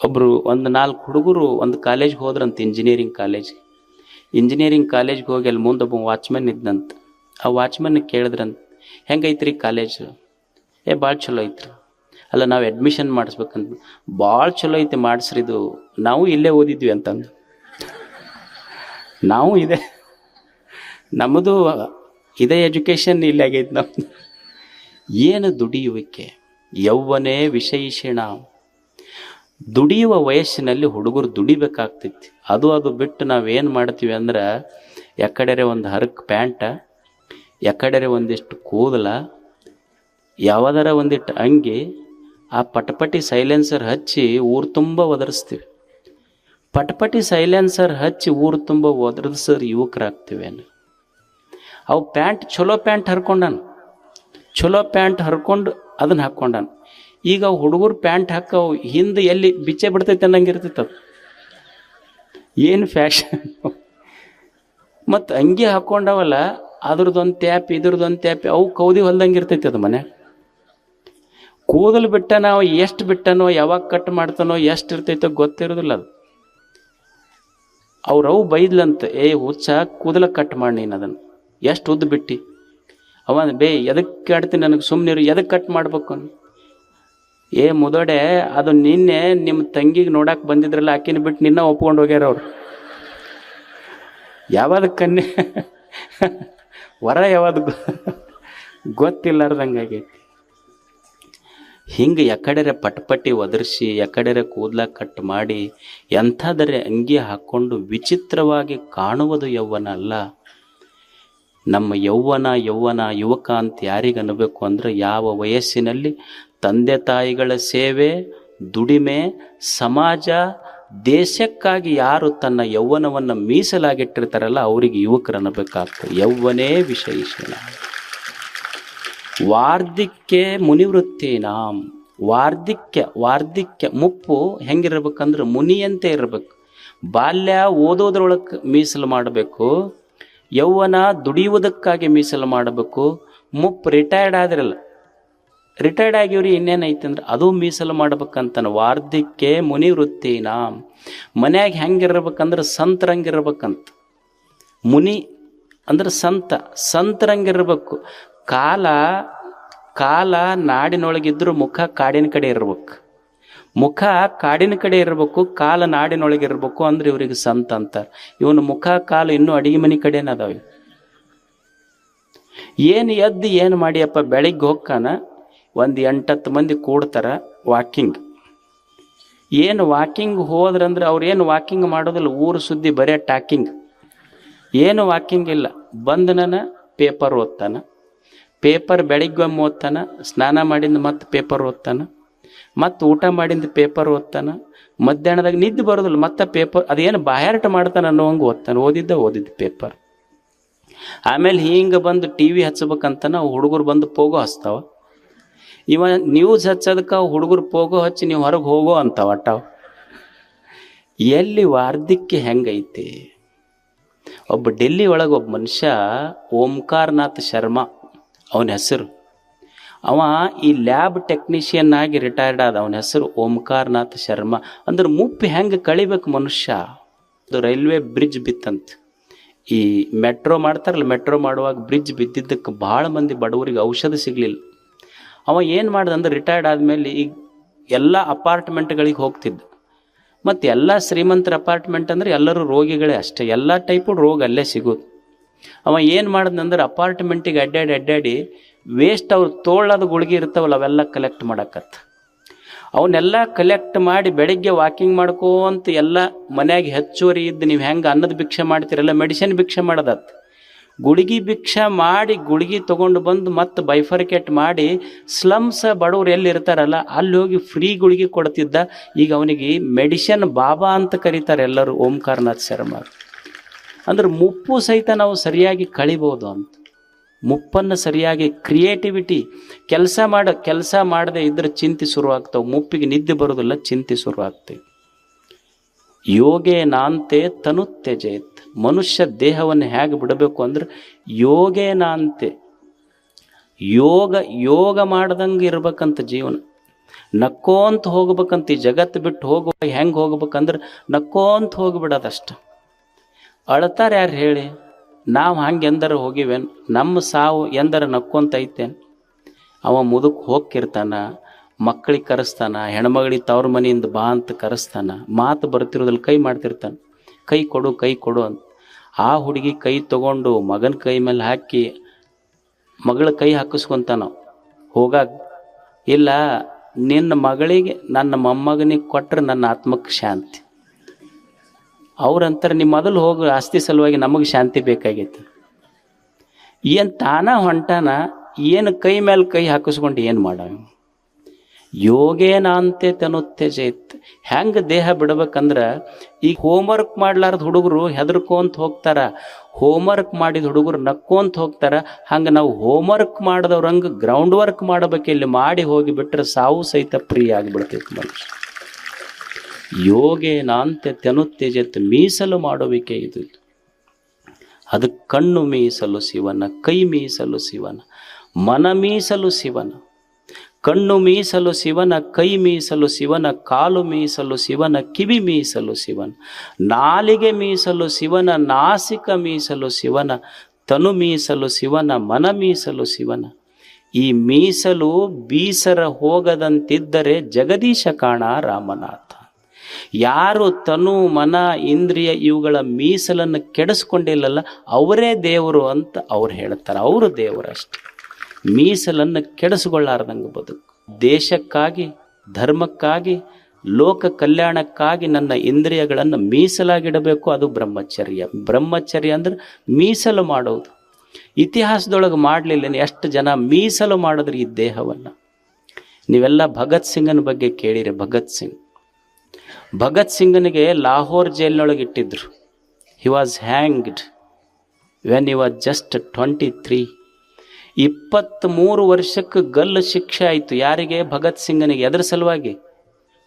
ಒಬ್ಬರು ಒಂದು 4 ಹುಡುಗರು ಒಂದು ಕಾಲೇಜ್ಗೆ ಹೋದ್ರಂತ, ಇಂಜಿನಿಯರಿಂಗ್ ಕಾಲೇಜ್ಗೆ ಹೋಗಿ ಅಲ್ಲಿ ಮುಂದೆ ಒಬ್ಬ ವಾಚ್ಮನ್ ಇದ್ದಂತ. ಆ ವಾಚ್ಮನ್ ಕೇಳಿದ್ರಂತ, ಹೆಂಗೈತ್ರಿ ಕಾಲೇಜು? ಭಾಳ ಚಲೋ ಐತ್ರಿ. ಅಲ್ಲ, ನಾವು ಅಡ್ಮಿಷನ್ ಮಾಡಿಸ್ಬೇಕಂತ. ಭಾಳ ಚಲೋ ಐತೆ, ಮಾಡಿಸ್ರಿ, ಇದು ನಾವು ಇಲ್ಲೇ ಓದಿದ್ವಿ ಅಂತಂದು. ನಾವು ನಮ್ಮದು ಇದೇ ಎಜುಕೇಷನ್ ಇಲ್ಲೇ ಆಗೈತೆ ನಮ್ಮದು. ಏನು ದುಡಿಯುವಿಕೆ, ಯೌವನೇ ವಿಷಯಿಷಿಣ. ದುಡಿಯುವ ವಯಸ್ಸಿನಲ್ಲಿ ಹುಡುಗರು ದುಡಿಬೇಕಾಗ್ತೈತಿ. ಅದು ಬಿಟ್ಟು ನಾವೇನು ಮಾಡ್ತೀವಿ ಅಂದ್ರೆ, ಎಕಡೆರೆ ಒಂದು ಹರಕ್ ಪ್ಯಾಂಟ, ಎಕಡೆರೆ ಒಂದಿಷ್ಟು ಕೂದಲ, ಯಾವುದರ ಒಂದಿಟ್ಟು ಅಂಗಿ, ಆ ಪಟಪಟಿ ಸೈಲೆನ್ಸರ್ ಹಚ್ಚಿ ಊರು ತುಂಬ ಒದರಿಸ್ತೀವಿ. ಪಟಪಟಿ ಸೈಲೆನ್ಸರ್ ಹಚ್ಚಿ ಊರು ತುಂಬ ಒದರಿಸೋರು ಯುವಕರಾಗ್ತೀವೇನು? ಅವು ಪ್ಯಾಂಟ್ ಚಲೋ ಪ್ಯಾಂಟ್ ಹರ್ಕೊಂಡು ಅದನ್ನು ಹಾಕ್ಕೊಂಡಾನ. ಈಗ ಅವು ಹುಡುಗರು ಪ್ಯಾಂಟ್ ಹಾಕವು ಹಿಂದೆ ಎಲ್ಲಿ ಬಿಚ್ಚೆ ಬಿಡ್ತೈತೆ ಅನ್ನಂಗೆ ಇರ್ತೈತೆ. ಅದು ಏನು ಫ್ಯಾಷನ್. ಮತ್ತು ಅಂಗಿ ಹಾಕ್ಕೊಂಡವಲ್ಲ, ಅದ್ರದ್ದೊಂದು ಟ್ಯಾಪ್ ಇದ್ರದ್ದೊಂದು ಟ್ಯಾಪ್, ಅವು ಕೌದಿ ಹೊಲ್ದಂಗೆ ಇರ್ತೈತೆ ಅದು ಮನೆ. ಕೂದಲು ಬಿಟ್ಟನೋ, ಎಷ್ಟು ಬಿಟ್ಟನೋ, ಯಾವಾಗ ಕಟ್ ಮಾಡ್ತಾನೋ, ಎಷ್ಟು ಇರ್ತೈತೋ ಗೊತ್ತಿರೋದಿಲ್ಲ ಅದು. ಅವ್ರವು ಬೈದ್ಲಂತ, ಹುಚ್ಚ, ಕೂದಲ ಕಟ್ ಮಾಡಿ ನೀನು ಅದನ್ನು, ಎಷ್ಟು ಉದ್ದು ಬಿಟ್ಟು. ಅವ ಎದಕ್ಕೆ ಆಡ್ತೀನಿ, ನನಗೆ ಸುಮ್ಮನಿರು, ಎದಕ್ಕೆ ಕಟ್ ಮಾಡ್ಬೇಕು? ಮುದೋಡೆ, ಅದು ನಿನ್ನೆ ನಿಮ್ಮ ತಂಗಿಗೆ ನೋಡಕ್ಕೆ ಬಂದಿದ್ರಲ್ಲ, ಆಕಿನ ಬಿಟ್ಟು ನಿನ್ನ ಒಪ್ಕೊಂಡು ಹೋಗ್ಯಾರ ಅವ್ರು. ಯಾವಾಗ ಕನ್ನೆ ವರ ಯಾವ್ದು ಗೊತ್ತಿಲ್ಲಾರ್ದಂಗಾಗೈತಿ. ಹಿಂಗೆ ಎಕಡೆರೆ ಪಟ್ಪಟ್ಟಿ ಒದರಿಸಿ, ಎಕಡೆರೆ ಕೂದಲ ಕಟ್ ಮಾಡಿ, ಎಂಥದರೆ ಅಂಗಿ ಹಾಕ್ಕೊಂಡು ವಿಚಿತ್ರವಾಗಿ ಕಾಣುವುದು ಯೌವನ ಅಲ್ಲ. ನಮ್ಮ ಯೌವನ ಯುವಕ ಅಂತ ಯಾರಿಗೆ ಅನ್ನಬೇಕು ಅಂದ್ರೆ, ಯಾವ ವಯಸ್ಸಿನಲ್ಲಿ ತಂದೆ ತಾಯಿಗಳ ಸೇವೆ, ದುಡಿಮೆ, ಸಮಾಜ, ದೇಶಕ್ಕಾಗಿ ಯಾರು ತನ್ನ ಯೌವನವನ್ನು ಮೀಸಲಾಗಿಟ್ಟಿರ್ತಾರಲ್ಲ ಅವರಿಗೆ ಯುವಕರು ಅನ್ನಬೇಕಾಗ್ತದೆ. ಯೌವನೇ ವಿಷಯಿಷಣ ವಾರ್ಧಿಕ್ಯ ಮುನಿವೃತ್ತಿನಾಂ. ವಾರ್ಧಿಕ್ಯ ಮುಪ್ಪು ಹೆಂಗಿರ್ಬೇಕಂದ್ರೆ ಮುನಿಯಂತೆ ಇರಬೇಕು. ಬಾಲ್ಯ ಓದೋದ್ರೊಳಗೆ ಮೀಸಲು ಮಾಡಬೇಕು, ಯೌವನ ದುಡಿಯುವುದಕ್ಕಾಗಿ ಮೀಸಲು ಮಾಡಬೇಕು, ಮುಪ್ಪು ರಿಟೈರ್ಡ್ ಆಗಿವ್ರಿ ಇನ್ನೇನೈತೆ ಅಂದ್ರೆ ಅದು ಮೀಸಲು ಮಾಡ್ಬೇಕಂತಾನೆ. ವಾರ್ಧಿಕ್ಯ ಮುನಿವೃತ್ತಿನಾಂ. ಮನ್ಯಾಗ ಹೆಂಗಿರ್ಬೇಕಂದ್ರೆ ಸಂತರಂಗಿರ್ಬೇಕಂತ. ಮುನಿ ಅಂದ್ರೆ ಸಂತರಂಗಿರ್ಬೇಕು. ಕಾಲ ನಾಡಿನೊಳಗಿದ್ರು ಮುಖ ಕಾಡಿನ ಕಡೆ ಇರ್ಬೇಕು. ಮುಖ ಕಾಡಿನ ಕಡೆ ಇರಬೇಕು, ಕಾಲ ನಾಡಿನೊಳಗಿರ್ಬೇಕು ಅಂದ್ರೆ ಇವ್ರಿಗೆ ಸಂತ ಅಂತಾರೆ. ಇವನು ಮುಖ ಕಾಲು ಇನ್ನೂ ಅಡಿಗೆ ಮನೆ ಕಡೆನ ಅದಾವ. ಏನು ಮಾಡಿಯಪ್ಪ, ಬೆಳಿಗ್ಗೆ ಹೋಗ್ಕಾನ ಒಂದು 8-10 ಮಂದಿ ಕೂಡ್ತಾರ ವಾಕಿಂಗ್. ವಾಕಿಂಗ್ ಹೋದ್ರಂದ್ರೆ ಅವ್ರೇನು ವಾಕಿಂಗ್ ಮಾಡೋದಿಲ್ಲ, ಊರು ಸುದ್ದಿ ಬರೇ ಟಾಕಿಂಗ್. ಏನು ವಾಕಿಂಗ್ ಇಲ್ಲ. ಬಂದನ ಪೇಪರ್ ಓದ್ತಾನ, ಪೇಪರ್ ಬೆಳಿಗ್ಗೆ ಒಮ್ಮೆ ಓದ್ತಾನ, ಸ್ನಾನ ಮಾಡಿಂದ ಮತ್ತೆ ಪೇಪರ್ ಓದ್ತಾನ, ಮತ್ತು ಊಟ ಮಾಡಿಂದ ಪೇಪರ್ ಓದ್ತಾನ, ಮಧ್ಯಾಹ್ನದಾಗ ನಿದ್ದೆ ಬರೋದಿಲ್ಲ, ಮತ್ತೆ ಪೇಪರ್ ಅದೇನು ಬಾಯಾಟ ಮಾಡ್ತಾನೆ ಅನ್ನೋಂಗೆ ಓದ್ತಾನೆ. ಓದಿದ್ದ ಪೇಪರ್. ಆಮೇಲೆ ಹಿಂಗೆ ಬಂದು TV ಹಚ್ಬೇಕಂತಾನ ಹುಡುಗರು ಬಂದು ಪೋಗೋ ಹಚ್ತಾವ. ಇವ ನ್ಯೂಸ್ ಹಚ್ಚೋದಕ್ಕೆ ಹುಡುಗರು ಪೋಗೋ ಹಚ್ಚಿ ನೀವು ಹೊರಗೆ ಹೋಗೋ ಅಂತಾವ. ಅಟ್ಟಾವ ಎಲ್ಲಿ ವಾರ್ಧಿಕ್ಯ ಹೆಂಗೈತಿ. ಒಬ್ಬ ಡೆಲ್ಲಿ ಒಳಗೆ ಒಬ್ಬ ಮನುಷ್ಯ ಓಂಕಾರನಾಥ್ ಶರ್ಮಾ ಅವನ ಹೆಸರು. ಅವ ಈ ಲ್ಯಾಬ್ ಟೆಕ್ನಿಷಿಯನ್ ಆಗಿ ರಿಟೈರ್ಡ್ ಆದ. ಅವನ ಹೆಸರು ಓಂಕಾರನಾಥ್ ಶರ್ಮಾ. ಅಂದ್ರೆ ಮುಪ್ಪು ಹೆಂಗೆ ಕಳಿಬೇಕು ಮನುಷ್ಯ. ಅದು ರೈಲ್ವೆ ಬ್ರಿಡ್ಜ್ ಬಿತ್ತಂತ. ಈ ಮೆಟ್ರೋ ಮಾಡ್ತಾರಲ್ಲ, ಮೆಟ್ರೋ ಮಾಡುವಾಗ ಬ್ರಿಡ್ಜ್ ಬಿದ್ದಿದ್ದಕ್ಕೆ ಭಾಳ ಮಂದಿ ಬಡವರಿಗೆ ಔಷಧ ಸಿಗಲಿಲ್ಲ. ಅವ ಏನು ಮಾಡ್ದ ಅಂದ್ರೆ ರಿಟೈರ್ಡ್ ಆದಮೇಲೆ ಈಗ ಎಲ್ಲ ಅಪಾರ್ಟ್ಮೆಂಟ್ಗಳಿಗೆ ಹೋಗ್ತಿದ್ದ. ಮತ್ತು ಎಲ್ಲ ಶ್ರೀಮಂತರ ಅಪಾರ್ಟ್ಮೆಂಟ್ ಅಂದರೆ ಎಲ್ಲರೂ ರೋಗಿಗಳೇ ಅಷ್ಟೇ, ಎಲ್ಲ ಟೈಪು ರೋಗ ಅಲ್ಲೇ ಸಿಗೋದು. ಅವ ಏನು ಮಾಡ್ದಂದ್ರೆ ಅಪಾರ್ಟ್ಮೆಂಟಿಗೆ ಅಡ್ಡಾಡಿ ವೇಸ್ಟ್ ಅವ್ರು ತೋಳದ ಗುಳಿಗೆ ಇರ್ತಾವಲ್ಲ ಅವೆಲ್ಲ ಕಲೆಕ್ಟ್ ಮಾಡಕತ್ತ. ಅವನ್ನೆಲ್ಲ ಕಲೆಕ್ಟ್ ಮಾಡಿ ಬೆಳಗ್ಗೆ ವಾಕಿಂಗ್ ಮಾಡ್ಕೋಂತ ಎಲ್ಲ ಮನ್ಯಾಗ ಹೆಚ್ಚುವರಿ ಇದ್ದು ನೀವು ಹೆಂಗೆ ಅನ್ನದ ಭಿಕ್ಷೆ ಮಾಡ್ತೀರಲ್ಲ, ಮೆಡಿಸಿನ್ ಭಿಕ್ಷೆ ಮಾಡೋದತ್ತು. ಗುಳಿಗೆ ಭಿಕ್ಷೆ ಮಾಡಿ ಗುಳಿಗೆ ತೊಗೊಂಡು ಬಂದು ಮತ್ತೆ ಬೈಫರ್ಕೇಟ್ ಮಾಡಿ ಸ್ಲಮ್ಸ್ ಬಡವ್ರು ಎಲ್ಲಿ ಇರ್ತಾರಲ್ಲ ಅಲ್ಲಿ ಹೋಗಿ ಫ್ರೀ ಗುಳಿಗೆ ಕೊಡ್ತಿದ್ದ. ಈಗ ಅವನಿಗೆ ಮೆಡಿಸಿನ್ ಬಾಬಾ ಅಂತ ಕರೀತಾರೆ ಎಲ್ಲರೂ, ಓಂಕಾರನಾಥ್ ಶರ್ಮಾ. ಅಂದ್ರೆ ಮುಪ್ಪು ಸಹಿತ ನಾವು ಸರಿಯಾಗಿ ಕಳಿಬೋದು ಅಂತ. ಮುಪ್ಪನ್ನು ಸರಿಯಾಗಿ ಕ್ರಿಯೇಟಿವಿಟಿ ಕೆಲಸ ಮಾಡದೆ ಇದ್ರೆ ಚಿಂತೆ ಶುರುವಾಗ್ತಾವೆ. ಮುಪ್ಪಿಗೆ ನಿದ್ದೆ ಬರೋದಿಲ್ಲ, ಚಿಂತೆ ಶುರುವಾಗ್ತವೆ. ಯೋಗೇನಾಂತೆ ತನುತ್ಯಜೇತ್. ಮನುಷ್ಯ ದೇಹವನ್ನು ಹೇಗೆ ಬಿಡಬೇಕು ಅಂದ್ರೆ ಯೋಗೇನಾಂತೆ, ಯೋಗ ಮಾಡ್ದಂಗೆ ಇರ್ಬೇಕಂತ ಜೀವನ. ನಕ್ಕೋಂತ ಹೋಗ್ಬೇಕಂತ, ಈ ಜಗತ್ತು ಬಿಟ್ಟು ಹೋಗುವಾಗ ಹೆಂಗೆ ಹೋಗ್ಬೇಕಂದ್ರೆ ನಕ್ಕೋಂತ ಹೋಗ್ಬಿಡೋದಷ್ಟ. ಅಳ್ತಾರೆ ಯಾರು ಹೇಳಿ? ನಾವು ಹಂಗೆ ಎಂದರ ಹೋಗಿವೇನು? ನಮ್ಮ ಸಾವು ಎಂದರ ನಕ್ಕೊಂತ ಐತೇನು? ಅವ ಮುದುಕ್ ಹೋಗ್ತಿರ್ತಾನ, ಮಕ್ಕಳಿಗೆ ಕರೆಸ್ತಾನ, ಹೆಣ್ಮಗಳಿಗೆ ತವ್ರ ಮನೆಯಿಂದ ಬಾ ಅಂತ ಕರೆಸ್ತಾನ, ಮಾತು ಬರ್ತಿರೋದ್ರಲ್ಲಿ ಕೈ ಮಾಡ್ತಿರ್ತಾನೆ, ಕೈ ಕೊಡು ಕೈ ಕೊಡು ಅಂತ. ಆ ಹುಡುಗಿ ಕೈ ತಗೊಂಡು ಮಗನ ಕೈ ಮೇಲೆ ಹಾಕಿ ಮಗಳ ಕೈ ಹಾಕಿಸ್ಕೊಂತಾನ ಹೋಗಾಗ. ಇಲ್ಲ, ನಿನ್ನ ಮಗಳಿಗೆ ನನ್ನ ಮೊಮ್ಮಗನಿಗೆ ಕೊಟ್ಟರೆ ನನ್ನ ಆತ್ಮಕ್ಕೆ ಶಾಂತಿ. ಅವ್ರಂತಾರೆ, ನಿಮ್ಮ ಮೊದಲು ಹೋಗು, ಆಸ್ತಿ ಸಲುವಾಗಿ ನಮಗೆ ಶಾಂತಿ ಬೇಕಾಗೈತಿ. ಏನು ತಾನ ಹೊಂಟಾನ, ಏನು ಕೈ ಮೇಲೆ ಕೈ ಹಾಕಿಸ್ಕೊಂಡು ಏನು ಮಾಡ? ಯೋಗೇನಾಂತೆ ತನುತ್ಯಜೇತ್. ಹೆಂಗೆ ದೇಹ ಬಿಡ್ಬೇಕಂದ್ರೆ, ಈಗ ಹೋಮ್ವರ್ಕ್ ಮಾಡ್ಲಾರ್ದ ಹುಡುಗರು ಹೆದರ್ಕೊಂತ ಹೋಗ್ತಾರ, ಹೋಮ್ವರ್ಕ್ ಮಾಡಿದ ಹುಡುಗರು ನಕ್ಕೊಂತ ಹೋಗ್ತಾರ. ಹಂಗೆ ನಾವು ಹೋಮ್ವರ್ಕ್ ಮಾಡಿದವ್ರಂಗೆ ಗ್ರೌಂಡ್ ವರ್ಕ್ ಮಾಡಬೇಕು. ಇಲ್ಲಿ ಮಾಡಿ ಹೋಗಿಬಿಟ್ರೆ ಸಾವು ಸಹಿತ ಪ್ರಿಯ ಆಗಿಬಿಡ್ತೈತಿ ಮನುಷ್ಯ. ಯೋಗೇನಾಂತೆ ತನುತ್ಯಜೇತ್, ಮೀಸಲು ಮಾಡುವಿಕೆ ಇದು. ಅದಕ್ಕೆ ಕಣ್ಣು ಮೀಸಲು ಶಿವನ, ಕೈ ಮೀಸಲು ಶಿವನ, ಮನ ಮೀಸಲು ಶಿವನ. ಕಣ್ಣು ಮೀಸಲು ಶಿವನ, ಕೈ ಮೀಸಲು ಶಿವನ, ಕಾಲು ಮೀಸಲು ಶಿವನ, ಕಿವಿ ಮೀಸಲು ಶಿವನ, ನಾಲಿಗೆ ಮೀಸಲು ಶಿವನ, ನಾಸಿಕ ಮೀಸಲು ಶಿವನ, ತನು ಮೀಸಲು ಶಿವನ, ಮನ ಮೀಸಲು ಶಿವನ. ಈ ಮೀಸಲು ಬೀಸರ ಹೋಗದಂತಿದ್ದರೆ ಜಗದೀಶ ಕಾಣ ರಾಮನಾಥ. ಯಾರು ತನು ಮನ ಇಂದ್ರಿಯ ಇವುಗಳ ಮೀಸಲನ್ನು ಕೆಡಿಸ್ಕೊಂಡಿಲ್ಲಲ್ಲ ಅವರೇ ದೇವರು ಅಂತ ಅವ್ರು ಹೇಳ್ತಾರೆ. ಅವರು ದೇವರಷ್ಟೆ. ಮೀಸಲನ್ನು ಕೆಡಿಸ್ಕೊಳ್ಳಾರ್ದಂಗೆ ಬದುಕು. ದೇಶಕ್ಕಾಗಿ, ಧರ್ಮಕ್ಕಾಗಿ, ಲೋಕ ಕಲ್ಯಾಣಕ್ಕಾಗಿ ನನ್ನ ಇಂದ್ರಿಯಗಳನ್ನು ಮೀಸಲಾಗಿಡಬೇಕು. ಅದು ಬ್ರಹ್ಮಚರ್ಯ. ಬ್ರಹ್ಮಚರ್ಯ ಅಂದ್ರೆ ಮೀಸಲು ಮಾಡೋದು. ಇತಿಹಾಸದೊಳಗೆ ಮಾಡಲಿಲ್ಲ. ಎಷ್ಟು ಜನ ಮೀಸಲು ಮಾಡಿದ್ರು ಈ ದೇಹವನ್ನು. ನೀವೆಲ್ಲ ಭಗತ್ ಸಿಂಗನ ಬಗ್ಗೆ ಕೇಳಿರಿ. ಭಗತ್ ಸಿಂಗನಿಗೆ ಲಾಹೋರ್ ಜೈಲಿನೊಳಗೆ ಇಟ್ಟಿದ್ರು. He was hanged when he was just 23. 23 ವರ್ಷಕ್ಕೆ ಗಲ್ಲು ಶಿಕ್ಷೆ ಆಯಿತು. ಯಾರಿಗೆ? ಭಗತ್ ಸಿಂಗನಿಗೆ. ಎದರ ಸಲುವಾಗಿ?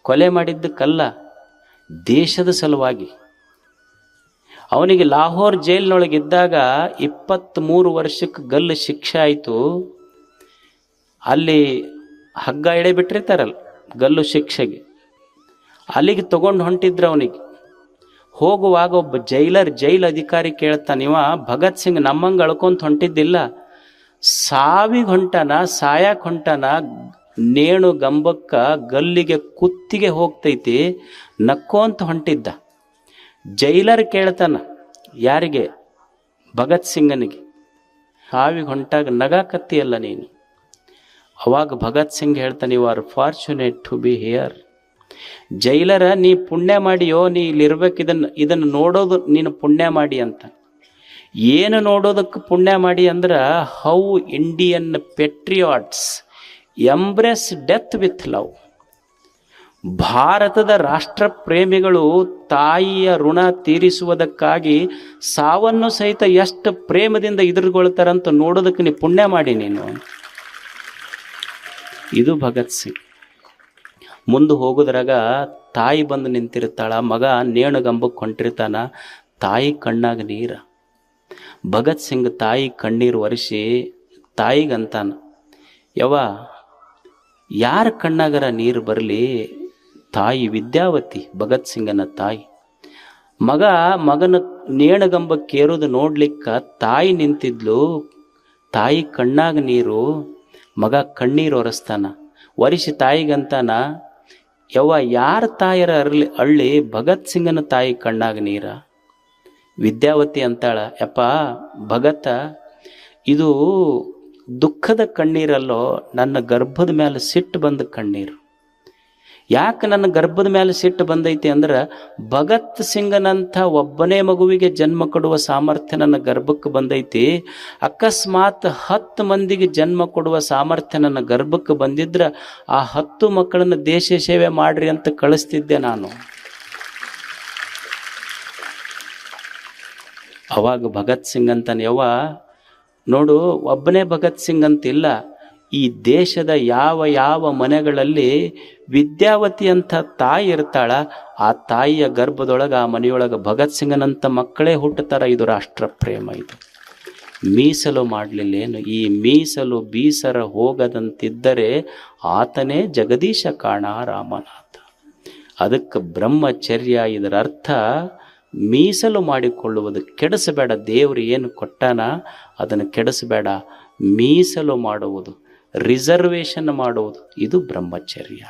ಕೊಲೆ ಮಾಡಿದ್ದಕ್ಕಲ್ಲ, ದೇಶದ ಸಲುವಾಗಿ. ಅವನಿಗೆ ಲಾಹೋರ್ ಜೈಲಿನೊಳಗಿದ್ದಾಗ 23 ವರ್ಷಕ್ಕೆ ಗಲ್ಲು ಶಿಕ್ಷೆ ಆಯಿತು. ಅಲ್ಲಿ ಹಗ್ಗ ಎಳೆ ಬಿಟ್ಟಿರ್ತಾರಲ್ಲ ಗಲ್ಲು ಶಿಕ್ಷೆಗೆ, ಅಲ್ಲಿಗೆ ತಗೊಂಡು ಹೊಂಟಿದ್ರು. ಅವನಿಗೆ ಹೋಗುವಾಗ ಒಬ್ಬ ಜೈಲ್ ಅಧಿಕಾರಿ ಕೇಳ್ತಾನೆ, ಇವ ಭಗತ್ ಸಿಂಗ್ ನಮ್ಮಂಗೆ ಅಳ್ಕೊಂತ ಹೊಂಟಿದ್ದಿಲ್ಲ, ಸಾವಿಗೆ ಹೊಂಟಾನ, ಸಾಯಕ್ಕೆ ಹೊಂಟಾನ, ನೇಣು ಗಂಬಕ್ಕ ಗಲ್ಲಿಗೆ ಕುತ್ತಿಗೆ ಹೋಗ್ತೈತಿ, ನಕ್ಕೋಂತ ಹೊಂಟಿದ್ದ. ಜೈಲರ್ ಕೇಳ್ತಾನ, ಯಾರಿಗೆ? ಭಗತ್ ಸಿಂಗನಿಗೆ. ಸಾವಿಗೆ ಹೊಂಟಾಗ ನಗಾಕತ್ತಿಯಲ್ಲ ನೀನು. ಅವಾಗ ಭಗತ್ ಸಿಂಗ್ ಹೇಳ್ತಾನೆ, you are fortunate to be here. ಜೈಲರ, ನೀ ಪುಣ್ಯ ಮಾಡಿಯೋ, ನೀ ಇಲ್ಲಿರ್ಬೇಕು, ಇದನ್ನು ನೋಡೋದು ನೀನು ಪುಣ್ಯ ಮಾಡಿ ಅಂತ. ಏನು ನೋಡೋದಕ್ಕೆ ಪುಣ್ಯ ಮಾಡಿ ಅಂದ್ರೆ, how Indian patriots embrace death with love. ಭಾರತದ ರಾಷ್ಟ್ರ ಪ್ರೇಮಿಗಳು ತಾಯಿಯ ಋಣ ತೀರಿಸುವುದಕ್ಕಾಗಿ ಸಾವನ್ನು ಸಹಿತ ಎಷ್ಟು ಪ್ರೇಮದಿಂದ ಎದುರುಗೊಳ್ತಾರಂತ ನೋಡೋದಕ್ಕೆ ನೀ ಪುಣ್ಯ ಮಾಡಿ ನೀನು. ಇದು ಭಗತ್ ಸಿಂಗ್. ಮುಂದೆ ಹೋಗೋದ್ರಾಗ ತಾಯಿ ಬಂದು ನಿಂತಿರ್ತಾಳ, ಮಗ ನೇಣುಗಂಬಕ್ಕೆ ಹೊಂಟಿರ್ತಾನ, ತಾಯಿ ಕಣ್ಣಾಗ ನೀರ. ಭಗತ್ ಸಿಂಗ್ ತಾಯಿ ಕಣ್ಣೀರು ಒರೆಸಿ ತಾಯಿಗಂತಾನ, ಯವ್ವ ಯಾರ ಕಣ್ಣಾಗರ ನೀರು ಬರಲಿ? ತಾಯಿ ವಿದ್ಯಾವತಿ, ಭಗತ್ ಸಿಂಗನ ತಾಯಿ. ಮಗನ ನೇಣಗಂಬಕ್ಕೇರೋದು ನೋಡ್ಲಿಕ್ಕೆ ತಾಯಿ ನಿಂತಿದ್ಲು. ತಾಯಿ ಕಣ್ಣಾಗ ನೀರು, ಮಗ ಕಣ್ಣೀರು ಒರೆಸ್ತಾನ. ಒರೆಸಿ ತಾಯಿಗಂತಾನ, ಯವ್ವ ಯಾರ ತಾಯರ ಅಳ್ಳಿ? ಭಗತ್ ಸಿಂಗನ ತಾಯಿ ಕಣ್ಣಾಗ ನೀರ. ವಿದ್ಯಾವತಿ ಅಂತಾಳ, ಯಪ್ಪ ಭಗತ, ಇದು ದುಃಖದ ಕಣ್ಣೀರಲ್ಲೋ, ನನ್ನ ಗರ್ಭದ ಮೇಲೆ ಸಿಟ್ಟು ಬಂದ ಕಣ್ಣೀರು. ಯಾಕೆ ನನ್ನ ಗರ್ಭದ ಮೇಲೆ ಸಿಟ್ಟು ಬಂದೈತಿ ಅಂದ್ರೆ, ಭಗತ್ ಸಿಂಗನಂಥ ಒಬ್ಬನೇ ಮಗುವಿಗೆ ಜನ್ಮ ಕೊಡುವ ಸಾಮರ್ಥ್ಯ ನನ್ನ ಗರ್ಭಕ್ಕೆ ಬಂದೈತಿ. ಅಕಸ್ಮಾತ್ 10 ಮಂದಿಗೆ ಜನ್ಮ ಕೊಡುವ ಸಾಮರ್ಥ್ಯ ನನ್ನ ಗರ್ಭಕ್ಕೆ ಬಂದಿದ್ರೆ ಆ 10 ಮಕ್ಕಳನ್ನು ದೇಶ ಸೇವೆ ಮಾಡ್ರಿ ಅಂತ ಕಳಿಸ್ತಿದ್ದೆ ನಾನು. ಅವಾಗ ಭಗತ್ ಸಿಂಗ್ ಅಂತಾನೆ, ಯವ್ವ ನೋಡು, ಒಬ್ಬನೇ ಭಗತ್ ಸಿಂಗ್ ಅಂತಿಲ್ಲ, ಈ ದೇಶದ ಯಾವ ಮನೆಗಳಲ್ಲಿ ವಿದ್ಯಾವತಿ ಅಂತ ತಾಯಿ ಇರ್ತಾಳ, ಆ ತಾಯಿಯ ಗರ್ಭದೊಳಗೆ, ಆ ಮನೆಯೊಳಗೆ ಭಗತ್ ಸಿಂಗನಂಥ ಮಕ್ಕಳೇ ಹುಟ್ಟುತ್ತಾರ. ಇದು ರಾಷ್ಟ್ರ ಪ್ರೇಮ. ಇದು ಮೀಸಲು ಮಾಡಲಿಲ್ಲೇನು? ಈ ಮೀಸಲು ಬೀಸರ ಹೋಗದಂತಿದ್ದರೆ ಆತನೇ ಜಗದೀಶ ಕಾಣ ರಾಮನಾಥ. ಅದಕ್ಕೆ ಬ್ರಹ್ಮಚರ್ಯ ಇದರ ಅರ್ಥ ಮೀಸಲು ಮಾಡಿಕೊಳ್ಳುವುದು. ಕೆಡಿಸಬೇಡ, ದೇವರು ಏನು ಕೊಟ್ಟಾನ ಅದನ್ನು ಕೆಡಿಸಬೇಡ. ಮೀಸಲು ಮಾಡುವುದು, ರಿಸರ್ವೇಷನ್ ಮಾಡುವುದು, ಇದು ಬ್ರಹ್ಮಚರ್ಯ.